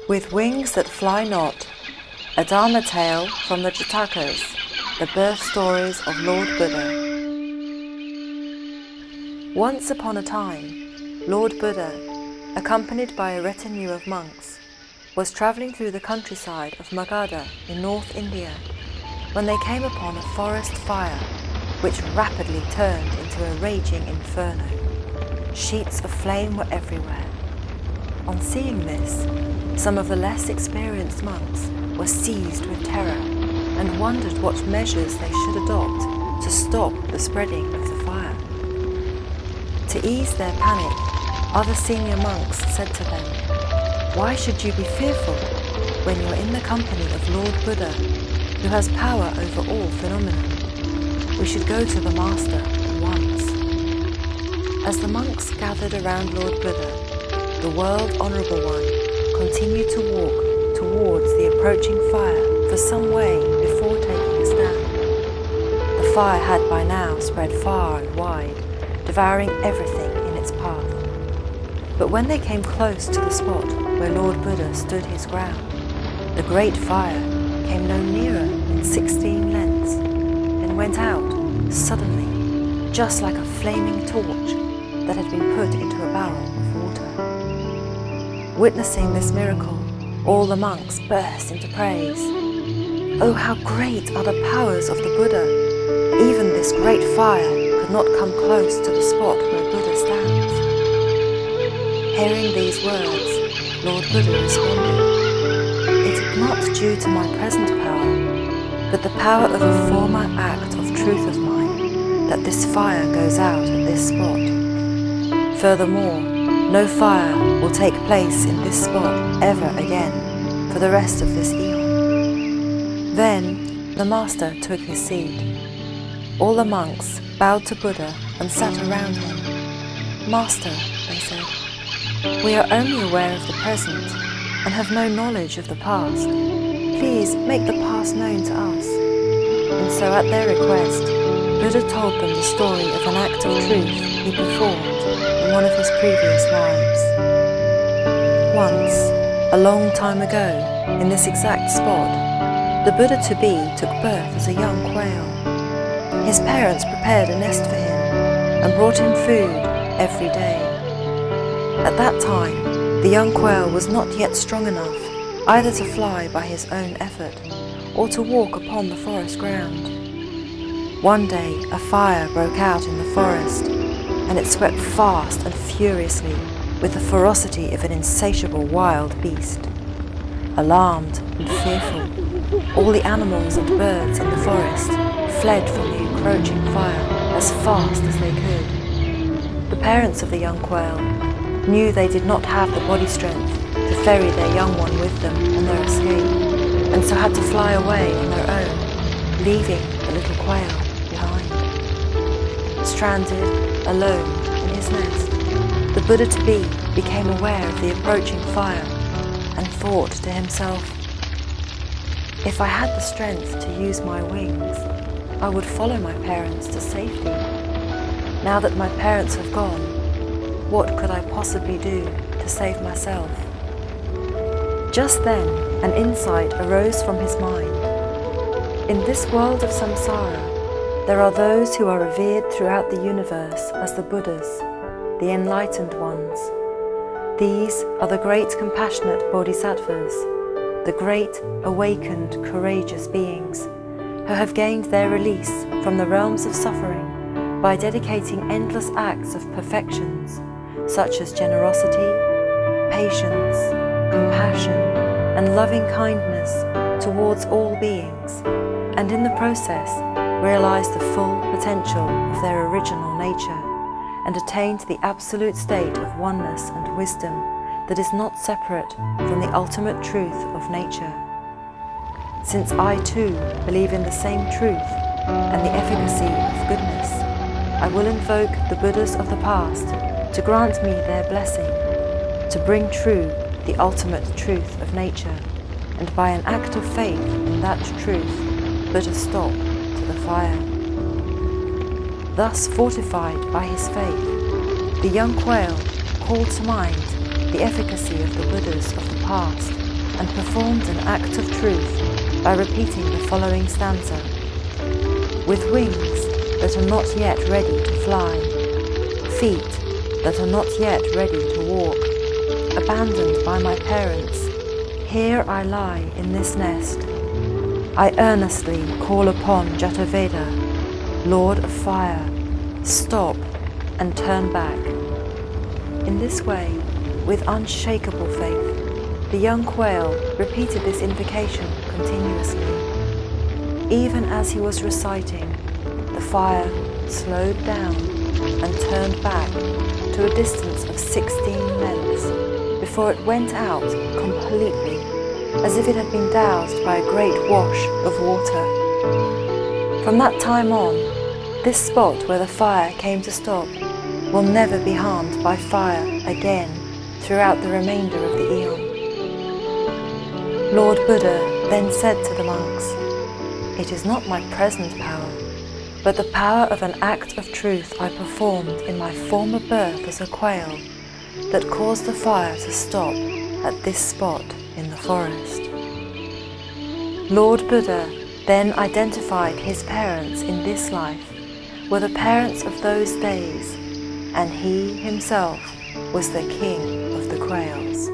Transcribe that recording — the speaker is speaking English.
With wings that fly not, a Dharma tale from the Jatakas, the birth stories of Lord Buddha. Once upon a time, Lord Buddha, accompanied by a retinue of monks, was travelling through the countryside of Magadha in North India when they came upon a forest fire which rapidly turned into a raging inferno. Sheets of flame were everywhere. On seeing this, some of the less experienced monks were seized with terror and wondered what measures they should adopt to stop the spreading of the fire. To ease their panic, other senior monks said to them, "Why should you be fearful when you are in the company of Lord Buddha, who has power over all phenomena? We should go to the Master at once." As the monks gathered around Lord Buddha, the World Honourable One continued to walk towards the approaching fire for some way before taking a stand. The fire had by now spread far and wide, devouring everything in its path. But when they came close to the spot where Lord Buddha stood his ground, the great fire came no nearer than 16 lengths, and went out suddenly, just like a flaming torch that had been put into a barrel of water. Witnessing this miracle, all the monks burst into praise. "Oh, how great are the powers of the Buddha! Even this great fire could not come close to the spot where Buddha stands." Hearing these words, Lord Buddha responded, "It is not due to my present power, but the power of a former act of truth of mine, that this fire goes out at this spot. Furthermore, no fire will take place in this spot ever again for the rest of this eon." Then the Master took his seat. All the monks bowed to Buddha and sat around him. "Master," they said, "we are only aware of the present and have no knowledge of the past. Please make the past known to us." And so at their request, Buddha told them the story of an act of truth he performed in one of his previous lives. Once, a long time ago, in this exact spot, the Buddha-to-be took birth as a young quail. His parents prepared a nest for him and brought him food every day. At that time, the young quail was not yet strong enough either to fly by his own effort or to walk upon the forest ground. One day, a fire broke out in the forest, and it swept fast and furiously with the ferocity of an insatiable wild beast. Alarmed and fearful, all the animals and birds in the forest fled from the encroaching fire as fast as they could. The parents of the young quail knew they did not have the body strength to ferry their young one with them on their escape, and so had to fly away on their own, leaving the little quail behind. Stranded, alone in his nest, the Buddha-to-be became aware of the approaching fire and thought to himself, "If I had the strength to use my wings, I would follow my parents to safety. Now that my parents have gone, what could I possibly do to save myself?" Just then, an insight arose from his mind. In this world of samsara, there are those who are revered throughout the universe as the Buddhas, the enlightened ones. These are the great compassionate bodhisattvas, the great awakened courageous beings who have gained their release from the realms of suffering by dedicating endless acts of perfections such as generosity, patience, compassion, and loving kindness towards all beings, and in the process realized the full potential of their original nature and attained the absolute state of oneness and wisdom that is not separate from the ultimate truth of nature. Since I too believe in the same truth and the efficacy of goodness, I will invoke the Buddhas of the past to grant me their blessing, to bring true the ultimate truth of nature, and by an act of faith in that truth, put a stop to the fire. Thus fortified by his faith, the young quail called to mind the efficacy of the Buddhas of the past and performed an act of truth by repeating the following stanza. With wings that are not yet ready to fly, feet that are not yet ready to walk, abandoned by my parents, here I lie in this nest. I earnestly call upon Jataveda, Lord of Fire, stop and turn back. In this way, with unshakable faith, the young quail repeated this invocation continuously. Even as he was reciting, the fire slowed down and turned back to a distance of 16 lengths before it went out completely, as if it had been doused by a great wash of water. From that time on, this spot where the fire came to stop will never be harmed by fire again throughout the remainder of the eon. Lord Buddha then said to the monks, "It is not my present power, but the power of an act of truth I performed in my former birth as a quail that caused the fire to stop at this spot in the forest." Lord Buddha then identified his parents in this life were the parents of those days, and he himself was the king of the quails.